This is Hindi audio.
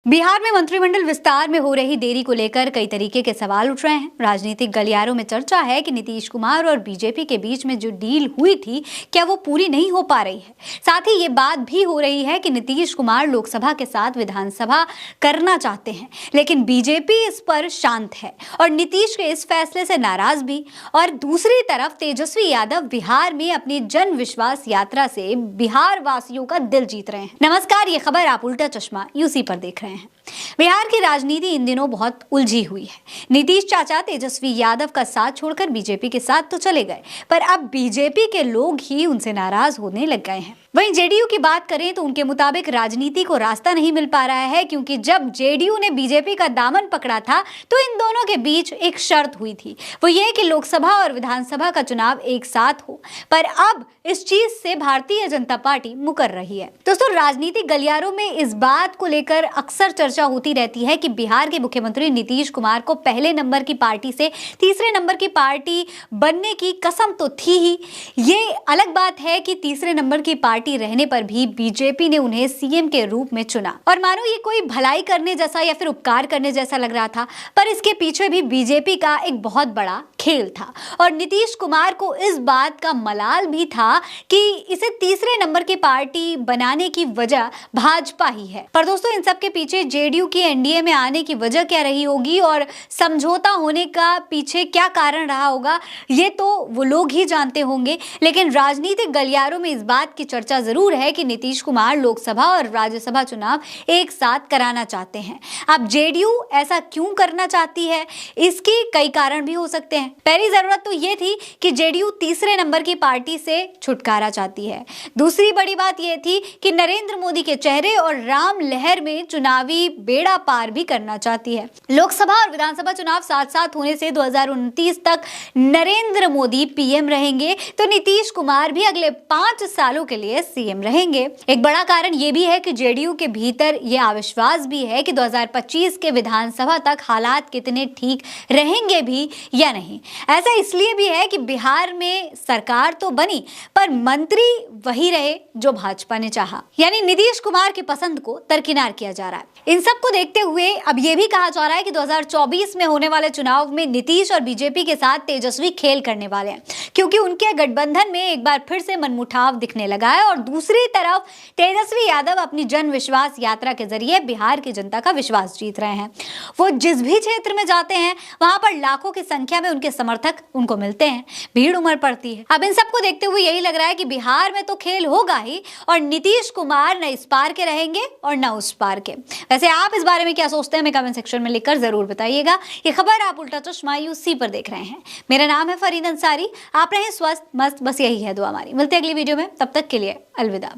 बिहार में मंत्रिमंडल विस्तार में हो रही देरी को लेकर कई तरीके के सवाल उठ रहे हैं। राजनीतिक गलियारों में चर्चा है कि नीतीश कुमार और बीजेपी के बीच में जो डील हुई थी, क्या वो पूरी नहीं हो पा रही है। साथ ही ये बात भी हो रही है कि नीतीश कुमार लोकसभा के साथ विधानसभा करना चाहते हैं, लेकिन बीजेपी इस पर शांत है और नीतीश के इस फैसले से नाराज भी। और दूसरी तरफ तेजस्वी यादव बिहार में अपनी जन विश्वास यात्रा से बिहार वासियों का दिल जीत रहे हैं। नमस्कार, ये खबर आप उल्टा चश्मा यूसी पर देख रहे हैं। बिहार की राजनीति इन दिनों बहुत उलझी हुई है। नीतीश चाचा तेजस्वी यादव का साथ छोड़कर बीजेपी के साथ तो चले गए, पर अब बीजेपी के लोग ही उनसे नाराज होने लग गए हैं। वहीं जेडीयू की बात करें तो उनके मुताबिक राजनीति को रास्ता नहीं मिल पा रहा है, क्योंकि जब जेडीयू ने बीजेपी का दामन पकड़ा था तो इन दोनों के बीच एक शर्त हुई थी, वो ये कि लोकसभा और विधानसभा का चुनाव एक साथ हो। पर अब इस चीज से भारतीय जनता पार्टी मुकर रही है। दोस्तों, राजनीतिक गलियारों में इस बात को लेकर अक्सर चर्चा होती रहती है कि बिहार के मुख्यमंत्री नीतीश कुमार को पहले नंबर की पार्टी से तीसरे नंबर की पार्टी बनने की कसम तो थी ही। ये अलग बात है कि तीसरे नंबर की पार्टी रहने पर भी बीजेपी ने उन्हें सीएम के रूप में चुना, और मानो ये कोई भलाई करने जैसा या फिर उपकार करने जैसा लग रहा था, पर इसके पीछे भी बीजेपी का एक बहुत बड़ा खेल था। और नीतीश कुमार को इस बात का मलाल भी था कि इसे तीसरे नंबर की पार्टी बनाने की वजह भाजपा ही है। पर दोस्तों, इन सब के पीछे जेडीयू की एनडीए में आने की वजह क्या रही होगी और समझौता होने का पीछे क्या कारण रहा होगा, ये तो वो लोग ही जानते होंगे। लेकिन राजनीतिक गलियारों में इस बात की चर्चा जरूर है कि नीतीश कुमार लोकसभा और राज्यसभा चुनाव एक साथ कराना चाहते हैं। अब जेडीयू ऐसा क्यों करना चाहती है, इसके कई कारण भी हो सकते हैं। पहली जरूरत तो ये थी कि जेडीयू तीसरे नंबर की पार्टी से छुटकारा चाहती है। दूसरी बड़ी बात यह थी कि नरेंद्र मोदी के चेहरे और राम लहर में चुनावी बेड़ा पार भी करना चाहती है। लोकसभा और विधानसभा चुनाव साथ साथ होने से 2029 तक नरेंद्र मोदी पीएम रहेंगे, तो नीतीश कुमार भी अगले 5 सालों के लिए सीएम रहेंगे। एक बड़ा कारण यह भी है कि जेडीयू के भीतर यह अविश्वास भी है कि 2025 के विधानसभा तक हालात कितने ठीक रहेंगे भी या नहीं। ऐसा इसलिए भी है कि बिहार में सरकार तो बनी, पर मंत्री वही रहे जो भाजपा ने चाहा, यानी नीतीश कुमार की पसंद को दरकिनार किया जा रहा है। इन सब को देखते हुए अब यह भी कहा जा रहा है कि 2024 में होने वाले चुनाव में नीतीश और बीजेपी के साथ तेजस्वी खेल करने वाले हैं, क्योंकि उनके गठबंधन में एक बार फिर से मनमुटाव दिखने लगा है। और दूसरी तरफ तेजस्वी यादव अपनी जन विश्वास यात्रा के जरिए बिहार की जनता का विश्वास जीत रहे हैं। वो जिस भी क्षेत्र में जाते हैं वहां पर लाखों की संख्या में उनके समर्थक उनको मिलते हैं, भीड़ उमड़ पड़ती है। अब इन सबको देखते हुए यही लग रहा है कि बिहार में तो खेल होगा ही, और नीतीश कुमार न इस पार के रहेंगे और न उस पार के। वैसे आप इस बारे में क्या सोचते हैं, हमें कमेंट सेक्शन में लिखकर जरूर बताइएगा। ये खबर आप उल्टा चश्मा यूसी पर देख रहे हैं। मेरा नाम है फरीद अंसारी। आप रहे स्वस्थ मस्त, बस यही है दुआ हमारी। मिलते हैं अगली वीडियो में, तब तक के लिए अलविदा।